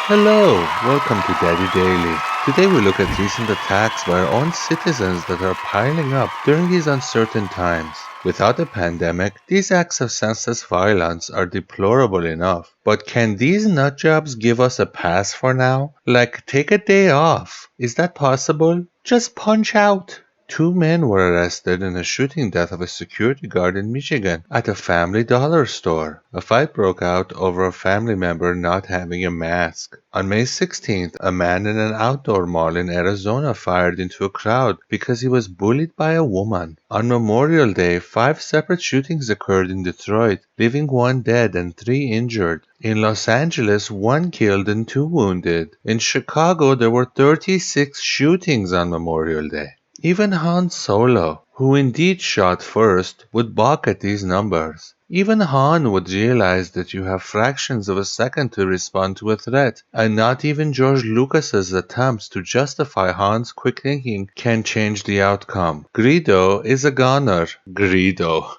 Hello, welcome to Daddi Daily. Today we look at recent attacks by our own citizens that are piling up during these uncertain times. Without a pandemic, these acts of senseless violence are deplorable enough. But can these nutjobs give us a pass for now? Like, take a day off. Is that possible? Just punch out. Two men were arrested in a shooting death of a security guard in Michigan at a Family Dollar store. A fight broke out over a family member not having a mask. On May 16th, a man in an outdoor mall in Arizona fired into a crowd because he was bullied by a woman. On Memorial Day, 5 separate shootings occurred in Detroit, leaving 1 dead and 3 injured. In Los Angeles, 1 killed and 2 wounded. In Chicago, there were 36 shootings on Memorial Day. Even Han Solo, who indeed shot first, would balk at these numbers. Even Han would realize that you have fractions of a second to respond to a threat, and not even George Lucas's attempts to justify Han's quick thinking can change the outcome. Greedo is a goner. Greedo.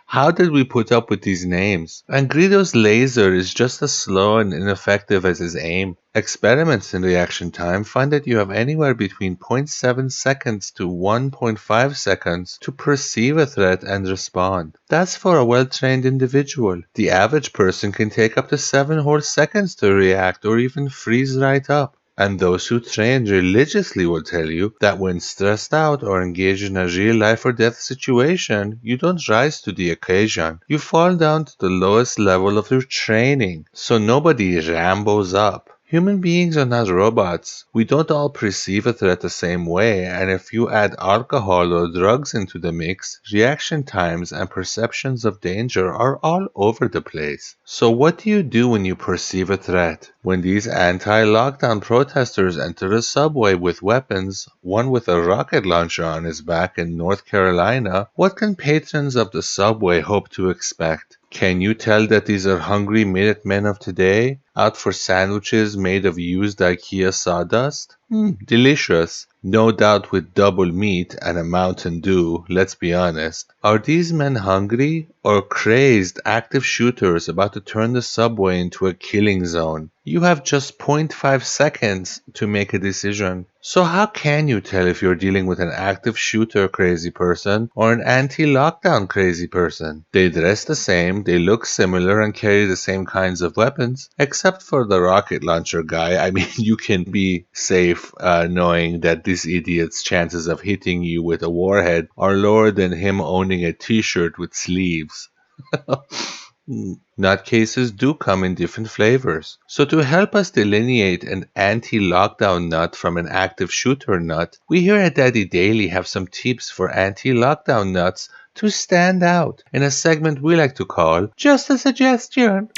How did we put up with these names? And Greedo's laser is just as slow and ineffective as his aim. Experiments in reaction time find that you have anywhere between 0.7 seconds to 1.5 seconds to perceive a threat and respond. That's for a well-trained individual. The average person can take up to 7 whole seconds to react or even freeze right up. And those who train religiously will tell you that when stressed out or engaged in a real life or death situation, you don't rise to the occasion. You fall down to the lowest level of your training, so nobody rambos up. Human beings are not robots. We don't all perceive a threat the same way, and if you add alcohol or drugs into the mix, reaction times and perceptions of danger are all over the place. So what do you do when you perceive a threat? When these anti-lockdown protesters enter a subway with weapons, one with a rocket launcher on his back in North Carolina, what can patrons of the subway hope to expect? Can you tell that these are hungry Minutemen of today, out for sandwiches made of used IKEA sawdust? Delicious. No doubt with double meat and a Mountain Dew, let's be honest. Are these men hungry or crazed active shooters about to turn the subway into a killing zone? You have just 0.5 seconds to make a decision. So how can you tell if you're dealing with an active shooter crazy person or an anti-lockdown crazy person? They dress the same, they look similar and carry the same kinds of weapons, except for the rocket launcher guy. I mean, you can be safe knowing that this idiot's chances of hitting you with a warhead are lower than him owning a t-shirt with sleeves. Nutcases do come in different flavors. So to help us delineate an anti-lockdown nut from an active shooter nut, we here at Daddi Daily have some tips for anti-lockdown nuts to stand out in a segment we like to call Just a Suggestion.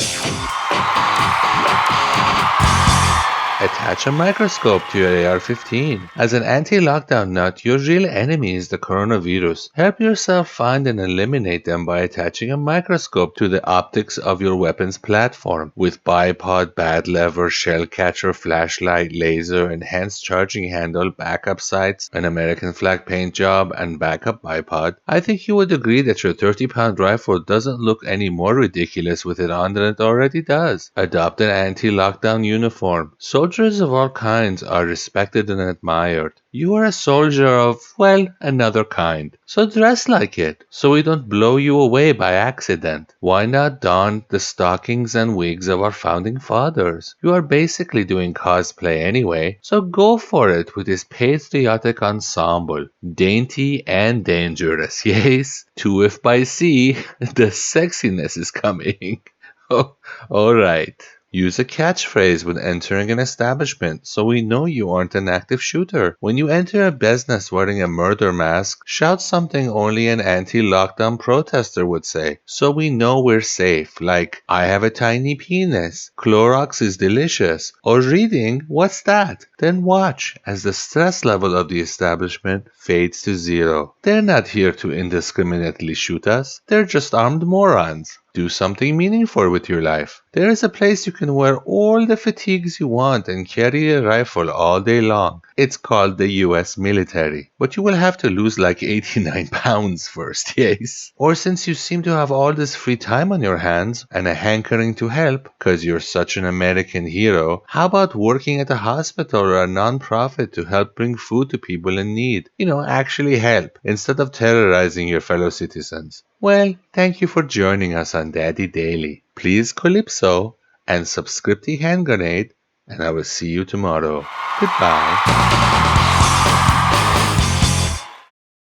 Attach a microscope to your AR-15. As an anti-lockdown nut, your real enemy is the coronavirus. Help yourself find and eliminate them by attaching a microscope to the optics of your weapon's platform. With bipod, bad lever, shell catcher, flashlight, laser, enhanced charging handle, backup sights, an American flag paint job, and backup bipod, I think you would agree that your 30-pound rifle doesn't look any more ridiculous with it on than it already does. Adopt an anti-lockdown uniform. Soldiers of all kinds are respected and admired. You are a soldier of, well, another kind. So dress like it, so we don't blow you away by accident. Why not don the stockings and wigs of our founding fathers? You are basically doing cosplay anyway, so go for it with this patriotic ensemble. Dainty and dangerous, yes. To if by sea, the sexiness is coming. Oh, alright. Use a catchphrase when entering an establishment so we know you aren't an active shooter. When you enter a business wearing a murder mask, shout something only an anti-lockdown protester would say, so we know we're safe, like, I have a tiny penis, Clorox is delicious, or reading, what's that? Then watch as the stress level of the establishment fades to zero. They're not here to indiscriminately shoot us, they're just armed morons. Do something meaningful with your life. There is a place you can wear all the fatigues you want and carry a rifle all day long. It's called the US military. But you will have to lose like 89 pounds first, yes? Or since you seem to have all this free time on your hands and a hankering to help, because you're such an American hero, how about working at a hospital or a non-profit to help bring food to people in need? Actually help, instead of terrorizing your fellow citizens. Well, thank you for joining us on Daddy Daily. Please Calypso and subscribe to Hand Grenade, and I will see you tomorrow. Goodbye.